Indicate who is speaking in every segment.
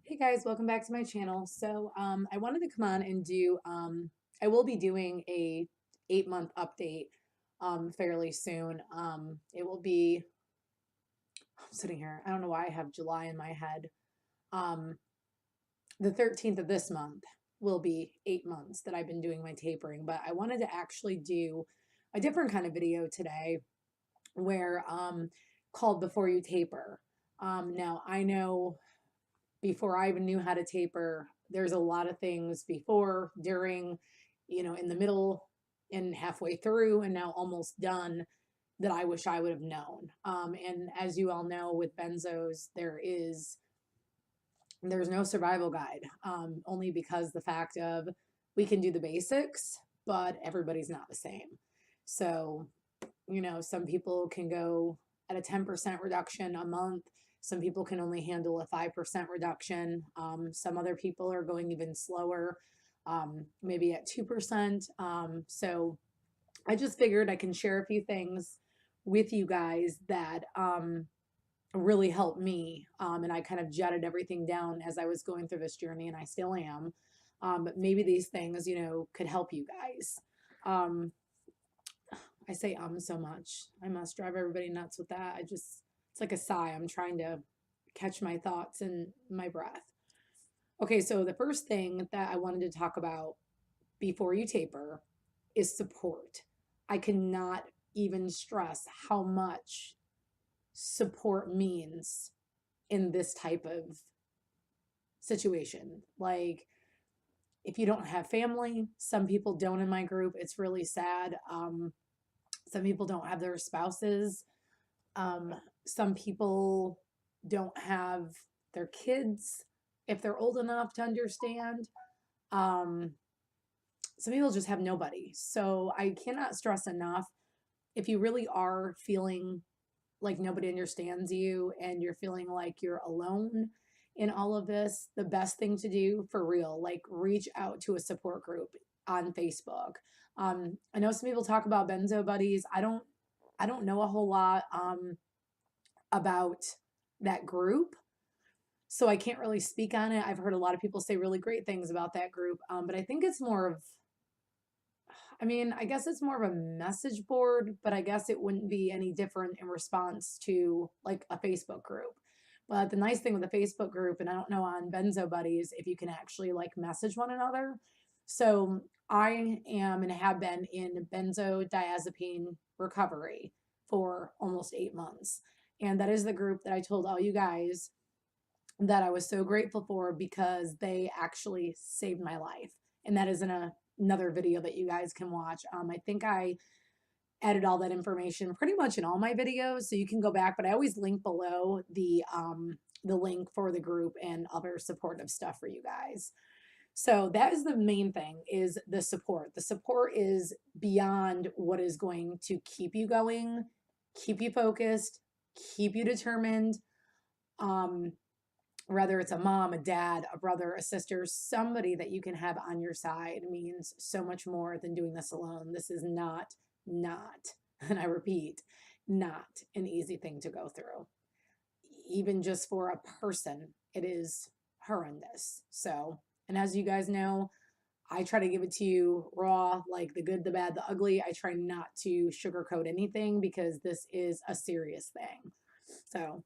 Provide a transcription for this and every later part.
Speaker 1: Hey guys, welcome back to my channel. I wanted to come on and do I will be doing a 8-month update fairly soon. It will be I'm sitting here. I don't know why I have July in my head. Um the 13th of this month will be 8 months that I've been doing my tapering, but I wanted to actually do a different kind of video today where called Before You Taper. Now I know before I even knew how to taper, there's a lot of things before, during, in the middle and halfway through, and now almost done that I wish I would have known. And as you all know, with benzos, there's no survival guide, only because the fact of we can do the basics, but everybody's not the same. So, some people can go at a 10% reduction a month. Some people can only handle a 5% reduction. Some other people are going even slower, maybe at 2%. So I just figured I can share a few things with you guys that really helped me. And I kind of jotted everything down as I was going through this journey, and I still am. But maybe these things, could help you guys. Um, I say so much. I must drive everybody nuts with that. It's like a sigh. I'm trying to catch my thoughts and my breath. Okay, so the first thing that I wanted to talk about before you taper is support. I cannot even stress how much support means in this type of situation. Like, if you don't have family, some people don't in my group, it's really sad. Some people don't have their spouses. Some people don't have their kids if they're old enough to understand. Um, some people just have nobody. So I cannot stress enough, if you really are feeling like nobody understands you and you're feeling like you're alone in all of this, the best thing to do for real, like reach out to a support group on Facebook. I know some people talk about benzo buddies. I don't know a whole lot about that group, so I can't really speak on it. I've heard a lot of people say really great things about that group, but I think it's more of, I mean, I guess it's more of a message board, but I guess it wouldn't be any different in response to like a Facebook group. But the nice thing with the Facebook group, and I don't know on Benzo Buddies if you can actually like message one another. So I am and have been in benzodiazepine recovery for almost 8 months. And that is the group that I told all you guys that I was so grateful for because they actually saved my life. And that is in another video that you guys can watch. I think I added all that information pretty much in all my videos, so you can go back, but I always link below the link for the group and other supportive stuff for you guys. So that is the main thing, is the support. The support is beyond what is going to keep you going, keep you focused, keep you determined. Whether it's a mom, a dad, a brother, a sister, somebody that you can have on your side means so much more than doing this alone. This is not, and I repeat, not an easy thing to go through. Even just for a person, it is horrendous. So, and as you guys know, I try to give it to you raw, like the good, the bad, the ugly. I try not to sugarcoat anything because this is a serious thing. So,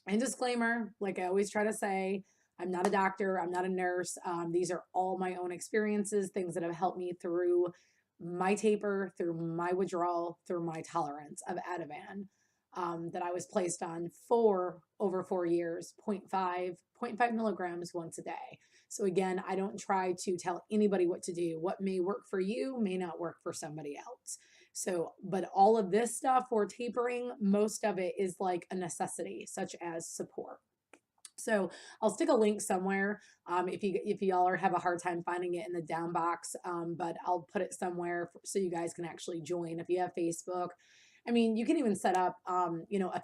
Speaker 1: and disclaimer, like I always try to say, I'm not a doctor, I'm not a nurse. These are all my own experiences, things that have helped me through my taper, through my withdrawal, through my tolerance of Ativan, that I was placed on for over 4 years, 0.5 milligrams once a day. So again, I don't try to tell anybody what to do. What may work for you may not work for somebody else. So, but all of this stuff for tapering, most of it is like a necessity, such as support. So I'll stick a link somewhere if y'all have a hard time finding it in the down box, but I'll put it somewhere so you guys can actually join. If you have Facebook, I mean, you can even set up, a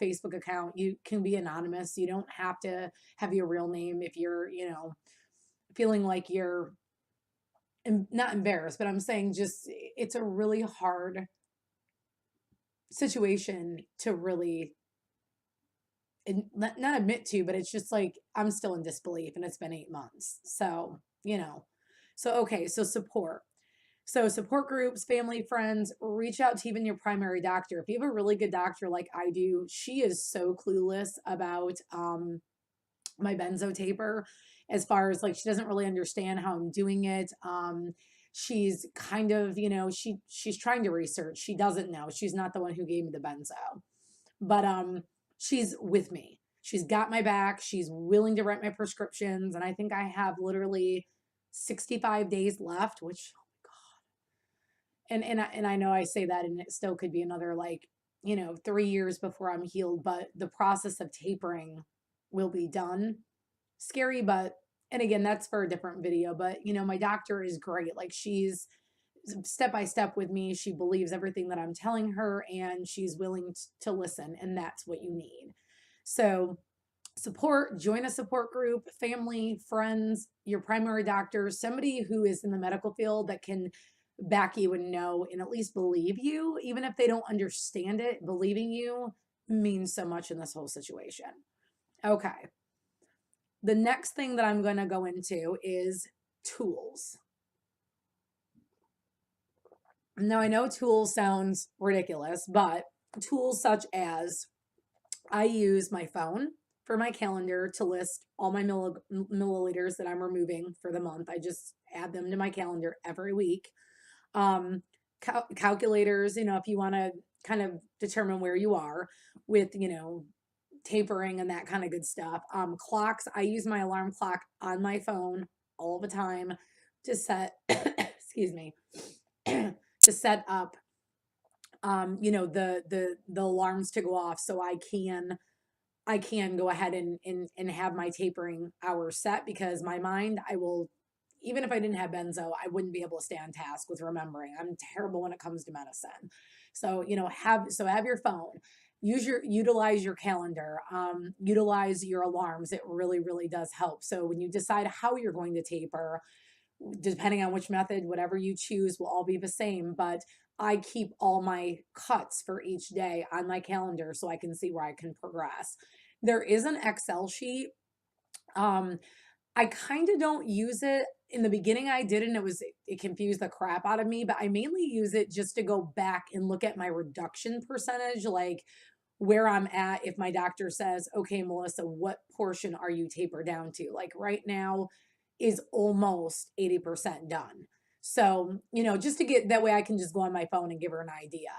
Speaker 1: Facebook account. You can be anonymous. You don't have to have your real name if you're, feeling like you're not embarrassed, but I'm saying just it's a really hard situation to really not admit to, but it's just like I'm still in disbelief and it's been 8 months. So, okay, so support. So support groups, family, friends, reach out to even your primary doctor. If you have a really good doctor like I do, she is so clueless about my benzo taper, as far as like she doesn't really understand how I'm doing it. She's kind of, she's trying to research. She doesn't know. She's not the one who gave me the benzo. But she's with me. She's got my back. She's willing to write my prescriptions, and I think I have literally 65 days left, which and I know I say that and it still could be another like, 3 years before I'm healed, but the process of tapering will be done. Scary, but and again, that's for a different video, but my doctor is great. Like she's step by step with me. She believes everything that I'm telling her and she's willing to listen, and that's what you need. So support, join a support group, family, friends, your primary doctor, somebody who is in the medical field that can back you and know and at least believe you, even if they don't understand it. Believing you means so much in this whole situation. Okay. The next thing that I'm going to go into is tools. Now, I know tools sounds ridiculous, but tools such as I use my phone for my calendar to list all my milliliters that I'm removing for the month. I just add them to my calendar every week. Calculators, if you want to kind of determine where you are with, tapering and that kind of good stuff. Clocks, I use my alarm clock on my phone all the time to set, excuse me, to set up, the alarms to go off so I can go ahead and have my tapering hours set, because my mind, even if I didn't have benzo, I wouldn't be able to stay on task with remembering. I'm terrible when it comes to medicine. So, have your phone, utilize your calendar, utilize your alarms. It really, really does help. So when you decide how you're going to taper, depending on which method, whatever you choose will all be the same, but I keep all my cuts for each day on my calendar so I can see where I can progress. There is an Excel sheet. I kind of don't use it. In the beginning I did, and it confused the crap out of me, but I mainly use it just to go back and look at my reduction percentage, like where I'm at. If my doctor says, okay, Melissa, what portion are you tapered down to? Like right now is almost 80% done. So, just to get that way, I can just go on my phone and give her an idea.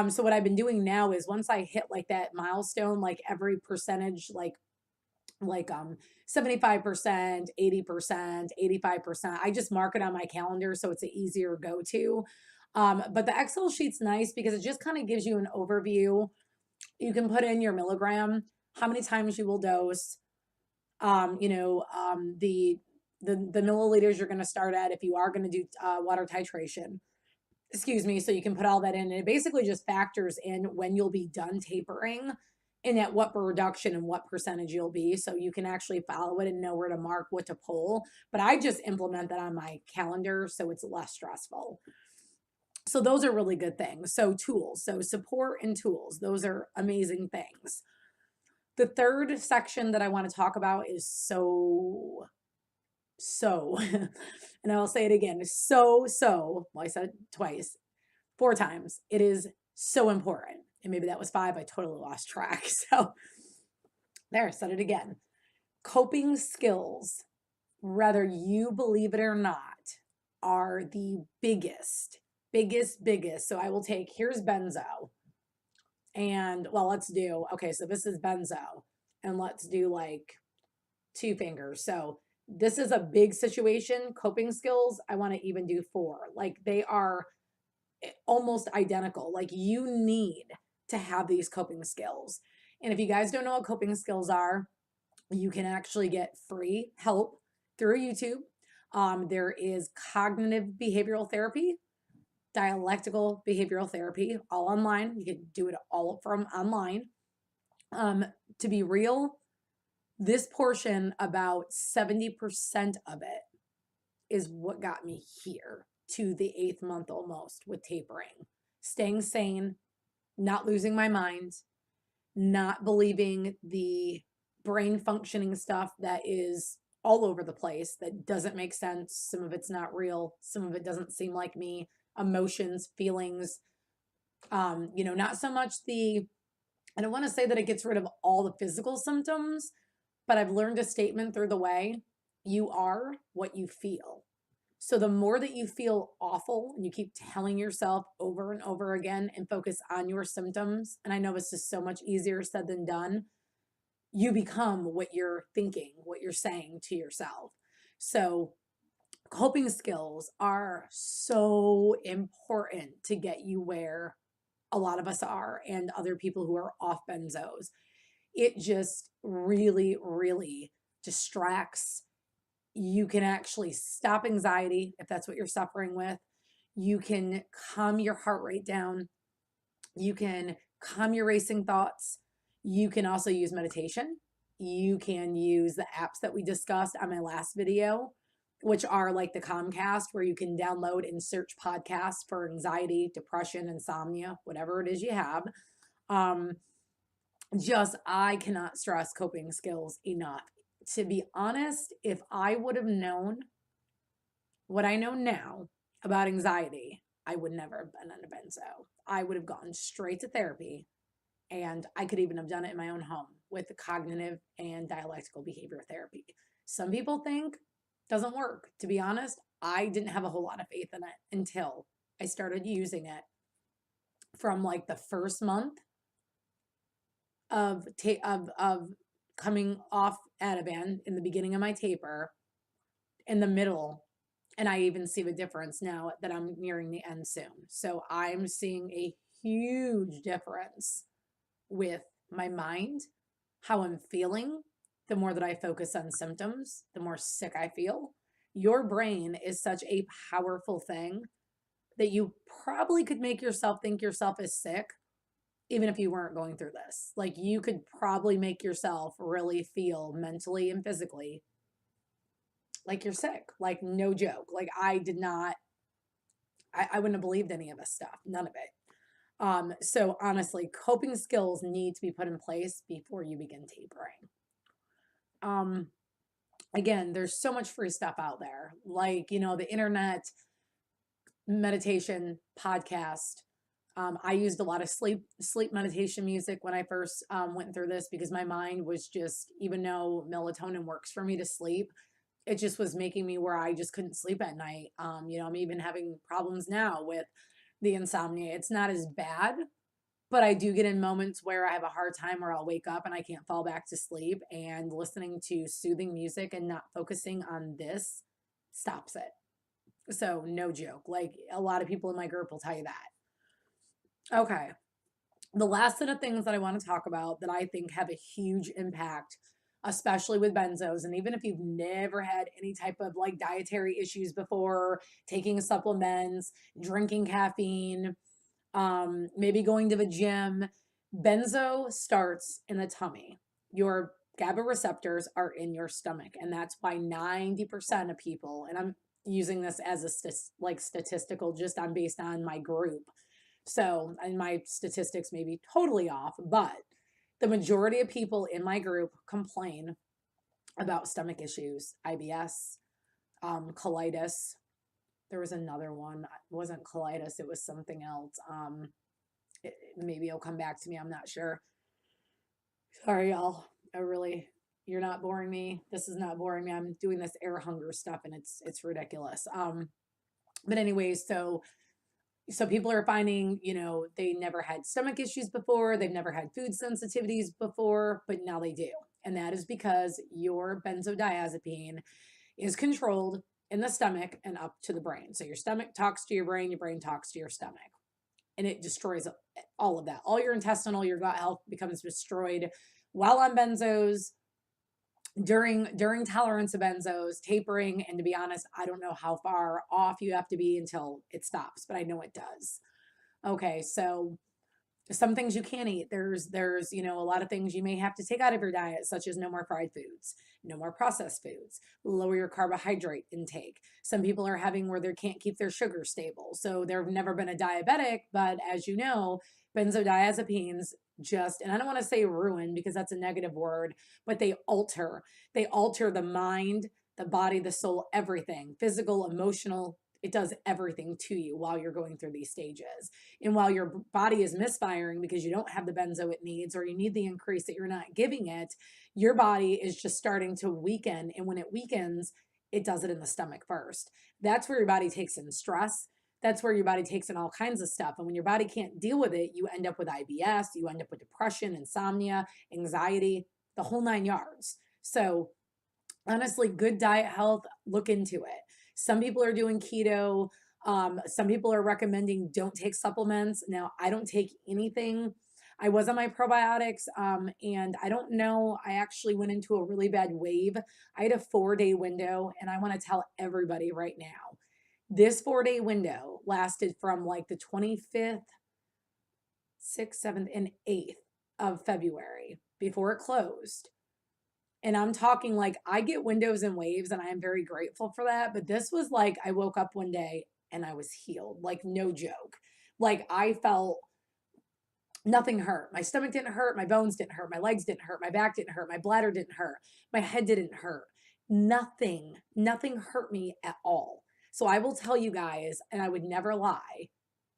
Speaker 1: So what I've been doing now is once I hit like that milestone, like every percentage, like 75%, 80%, 85%, I just mark it on my calendar so it's an easier go-to. But the Excel sheet's nice because it just kind of gives you an overview. You can put in your milligram, how many times you will dose, the milliliters you're going to start at if you are going to do water titration. Excuse me. So you can put all that in, and it basically just factors in when you'll be done tapering and at what reduction and what percentage you'll be. So you can actually follow it and know where to mark, what to pull. But I just implement that on my calendar so it's less stressful. So those are really good things. So tools, so support and tools, those are amazing things. The third section that I want to talk about is so, and I'll say it again, well, I said it twice, 4 times. It is so important. And maybe that was 5. I totally lost track. So there, I said it again. Coping skills, whether you believe it or not, are the biggest. So I will take, here's benzo. And well, okay, so this is benzo. And let's do like 2 fingers. So this is a big situation. Coping skills, I want to even do 4. Like they are almost identical. Like you need to have these coping skills. And if you guys don't know what coping skills are, you can actually get free help through YouTube. There is cognitive behavioral therapy, dialectical behavioral therapy, all online. You can do it all from online. To be real, this portion, about 70% of it is what got me here to the 8th month almost with tapering. Staying sane, not losing my mind, not believing the brain functioning stuff that is all over the place, that doesn't make sense. Some of it's not real. Some of it doesn't seem like me. Emotions, feelings, not so much I don't want to say that it gets rid of all the physical symptoms, but I've learned a statement through the way: you are what you feel. So the more that you feel awful and you keep telling yourself over and over again and focus on your symptoms, and I know it's just so much easier said than done, you become what you're thinking, what you're saying to yourself. So coping skills are so important to get you where a lot of us are and other people who are off benzos. It just really, really distracts. You can actually stop anxiety if that's what you're suffering with. You can calm your heart rate down. You can calm your racing thoughts. You can also use meditation. You can use the apps that we discussed on my last video, which are like the Comcast, where you can download and search podcasts for anxiety, depression, insomnia, whatever it is you have. I cannot stress coping skills enough. To be honest, if I would have known what I know now about anxiety, I would never have been on a benzo. I would have gone straight to therapy, and I could even have done it in my own home with cognitive and dialectical behavior therapy. Some people think it doesn't work. To be honest, I didn't have a whole lot of faith in it until I started using it. From like the first month of coming off Ativan, in the beginning of my taper, in the middle, and I even see the difference now that I'm nearing the end soon. So I'm seeing a huge difference with my mind, how I'm feeling. The more that I focus on symptoms, the more sick I feel. Your brain is such a powerful thing that you probably could make yourself think yourself is sick even if you weren't going through this. Like, you could probably make yourself really feel mentally and physically like you're sick. Like, no joke. Like, I wouldn't have believed any of this stuff. None of it. So honestly, coping skills need to be put in place before you begin tapering. Again, there's so much free stuff out there, like, the internet, meditation, podcast. I used a lot of sleep meditation music when I first went through this, because my mind was just, even though melatonin works for me to sleep, it just was making me where I just couldn't sleep at night. I'm even having problems now with the insomnia. It's not as bad, but I do get in moments where I have a hard time, where I'll wake up and I can't fall back to sleep, and listening to soothing music and not focusing on this stops it. So no joke. Like, a lot of people in my group will tell you that. Okay. The last set of things that I want to talk about that I think have a huge impact, especially with benzos, and even if you've never had any type of like dietary issues before, taking supplements, drinking caffeine, maybe going to the gym, benzo starts in the tummy. Your GABA receptors are in your stomach, and that's why 90% of people, and I'm using this as a statistical, just on based on my group. So, and my statistics may be totally off, but the majority of people in my group complain about stomach issues, IBS, colitis. There was another one. It wasn't colitis, it was something else. Maybe it'll come back to me. I'm not sure. Sorry, y'all. You're not boring me. This is not boring me. I'm doing this air hunger stuff, and it's ridiculous. But anyways, so people are finding, they never had stomach issues before, they've never had food sensitivities before, but now they do. And that is because your benzodiazepine is controlled in the stomach and up to the brain. So your stomach talks to your brain talks to your stomach. And it destroys all of that. All your intestinal, your gut health becomes destroyed while on benzos, during tolerance of benzos, tapering, and to be honest, I don't know how far off you have to be until it stops, but I know it does. Okay, so some things you can't eat. There's a lot of things you may have to take out of your diet, such as no more fried foods, no more processed foods, lower your carbohydrate intake. Some people are having where they can't keep their sugar stable. So they've never been a diabetic, but as you know, benzodiazepines just, and I don't want to say ruin because that's a negative word, but they alter. They alter the mind, the body, the soul, everything, physical, emotional. It does everything to you while you're going through these stages. And while your body is misfiring because you don't have the benzo it needs, or you need the increase that you're not giving it, your body is just starting to weaken. And when it weakens, it does it in the stomach first. That's where your body takes in stress. That's where your body takes in all kinds of stuff. And when your body can't deal with it, you end up with IBS, you end up with depression, insomnia, anxiety, the whole 9 yards. So honestly, good diet health, look into it. Some people are doing keto. Some people are recommending don't take supplements. Now, I don't take anything. I was on my probiotics, and I don't know. I actually went into a really bad wave. I had a 4-day window, and I want to tell everybody right now, this 4-day window lasted from like the 25th, 6th, 7th, and 8th of February before it closed. And I'm talking like I get windows and waves, and I am very grateful for that. But this was like I woke up one day and I was healed, like no joke. Like I felt nothing hurt. My stomach didn't hurt. My bones didn't hurt. My legs didn't hurt. My back didn't hurt. My bladder didn't hurt. My head didn't hurt. Nothing hurt me at all. So I will tell you guys, and I would never lie,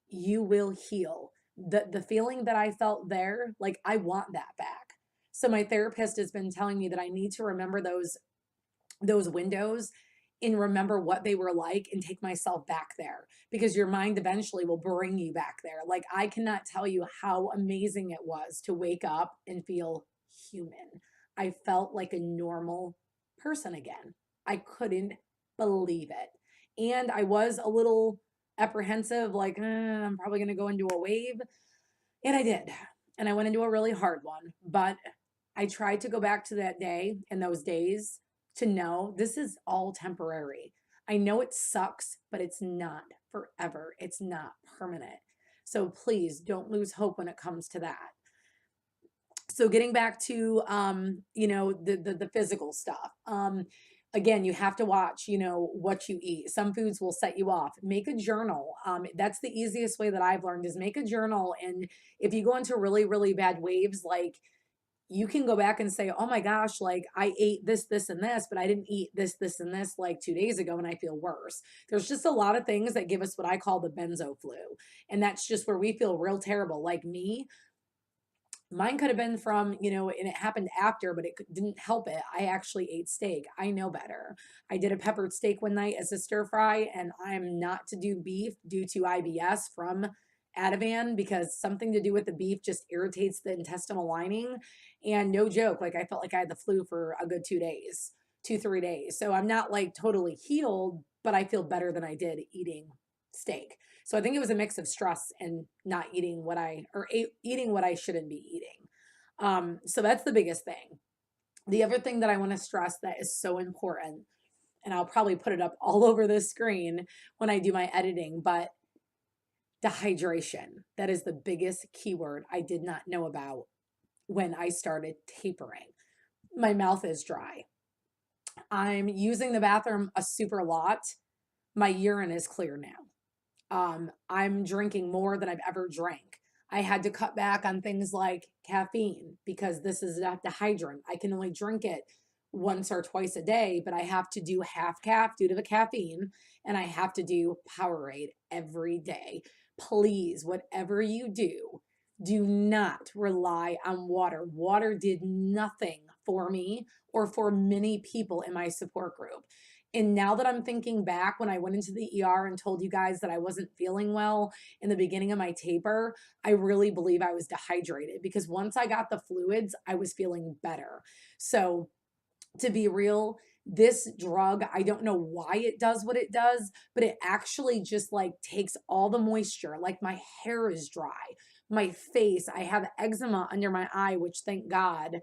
Speaker 1: you will heal. The feeling that I felt there, like I want that back. So my therapist has been telling me that I need to remember those windows and remember what they were like and take myself back there, because your mind eventually will bring you back there. Like I cannot tell you how amazing it was to wake up and feel human. I felt like a normal person again. I couldn't believe it. And I was a little apprehensive, like, I'm probably going to go into a wave. And I did. And I went into a really hard one. But I tried to go back to that day and those days to know this is all temporary. I know it sucks, but it's not forever. It's not permanent. So please don't lose hope when it comes to that. So getting back to the physical stuff. Again, you have to watch, what you eat. Some foods will set you off. Make a journal. That's the easiest way that I've learned is make a journal. And if you go into really, really bad waves, like you can go back and say, oh my gosh, like I ate this, this, and this, but I didn't eat this, this, and this like 2 days ago and I feel worse. There's just a lot of things that give us what I call the benzo flu. And that's just where we feel real terrible. Like me, mine could have been from, and it happened after, but it didn't help it. I actually ate steak. I know better. I did a peppered steak one night as a stir fry, and I'm not to do beef due to IBS from Ativan, because something to do with the beef just irritates the intestinal lining. And no joke, like I felt like I had the flu for a good 2 days, 2, 3 days. So I'm not like totally healed, but I feel better than I did eating steak. So I think it was a mix of stress and not eating eating what I shouldn't be eating. So that's the biggest thing. The other thing that I want to stress that is so important, and I'll probably put it up all over the screen when I do my editing, but dehydration. That is the biggest keyword I did not know about when I started tapering. My mouth is dry. I'm using the bathroom a super lot. My urine is clear now. I'm drinking more than I've ever drank. I had to cut back on things like caffeine because this is a dehydrant. I can only drink it once or twice a day, but I have to do half calf due to the caffeine, and I have to do Powerade every day. Please, whatever you do not rely on water. Water did nothing for me or for many people in my support group. And now that I'm thinking back, when I went into the ER and told you guys that I wasn't feeling well in the beginning of my taper, I really believe I was dehydrated, because once I got the fluids, I was feeling better. So to be real, this drug, I don't know why it does what it does, but it actually just like takes all the moisture. Like my hair is dry, my face, I have eczema under my eye, which thank God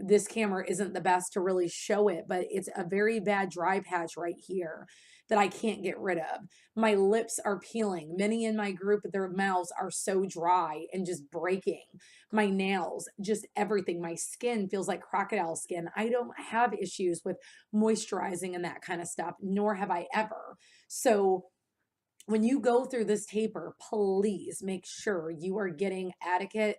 Speaker 1: this camera isn't the best to really show it, but it's a very bad dry patch right here that I can't get rid of. My lips are peeling. Many in my group, their mouths are so dry and just breaking. My nails, just everything. My skin feels like crocodile skin. I don't have issues with moisturizing and that kind of stuff, nor have I ever. So when you go through this taper, please make sure you are getting adequate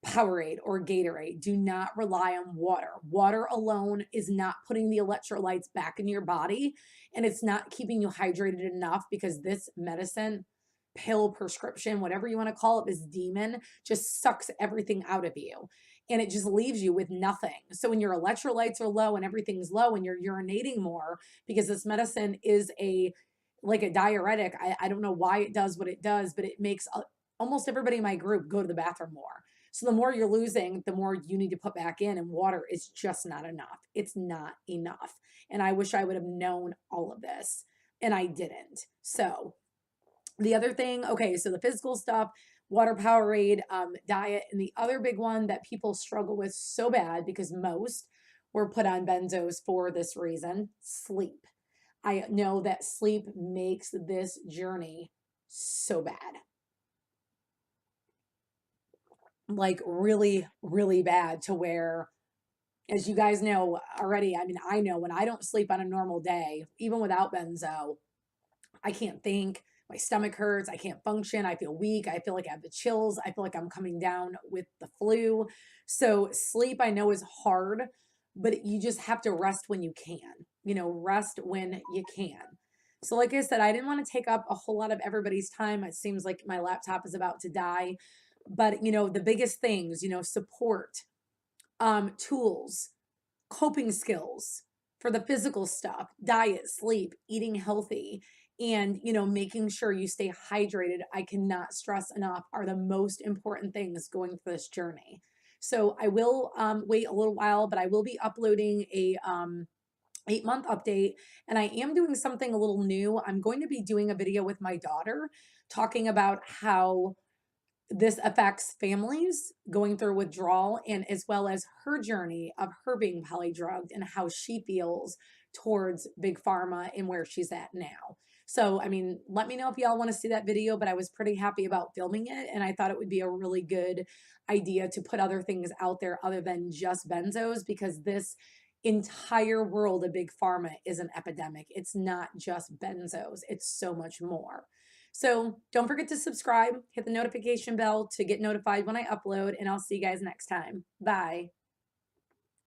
Speaker 1: Powerade or Gatorade. Do not rely on water. Water alone is not putting the electrolytes back in your body, and it's not keeping you hydrated enough, because this medicine, pill, prescription, whatever you want to call it, this demon just sucks everything out of you, and it just leaves you with nothing. So when your electrolytes are low and everything's low and you're urinating more, because this medicine is like a diuretic. I don't know why it does what it does, but it makes almost everybody in my group go to the bathroom more. So the more you're losing, the more you need to put back in, and water is just not enough. It's not enough. And I wish I would have known all of this, and I didn't. So the other thing, okay, so the physical stuff, water, Powerade, diet, and the other big one that people struggle with so bad, because most were put on benzos for this reason, sleep. I know that sleep makes this journey so bad. Like really, really bad, to where, as you guys know already, I mean, I know when I don't sleep on a normal day, even without benzo, I can't think, my stomach hurts, I can't function, I feel weak, I feel like I have the chills, I feel like I'm coming down with the flu. So sleep, I know, is hard, but you just have to rest when you can, rest when you can. So like I said, I didn't want to take up a whole lot of everybody's time. It seems like my laptop is about to die. But the biggest things, support, tools, coping skills for the physical stuff, diet, sleep, eating healthy, and making sure you stay hydrated, I cannot stress enough, are the most important things going through this journey. So I will wait a little while, but I will be uploading a 8-month update, and I am doing something a little new. I'm going to be doing a video with my daughter talking about how this affects families going through withdrawal, and as well as her journey of her being polydrugged and how she feels towards big pharma and where she's at now. So, I mean, let me know if y'all want to see that video, but I was pretty happy about filming it, and I thought it would be a really good idea to put other things out there other than just benzos, because this entire world of big pharma is an epidemic. It's not just benzos, it's so much more. So don't forget to subscribe, hit the notification bell to get notified when I upload, and I'll see you guys next time. Bye.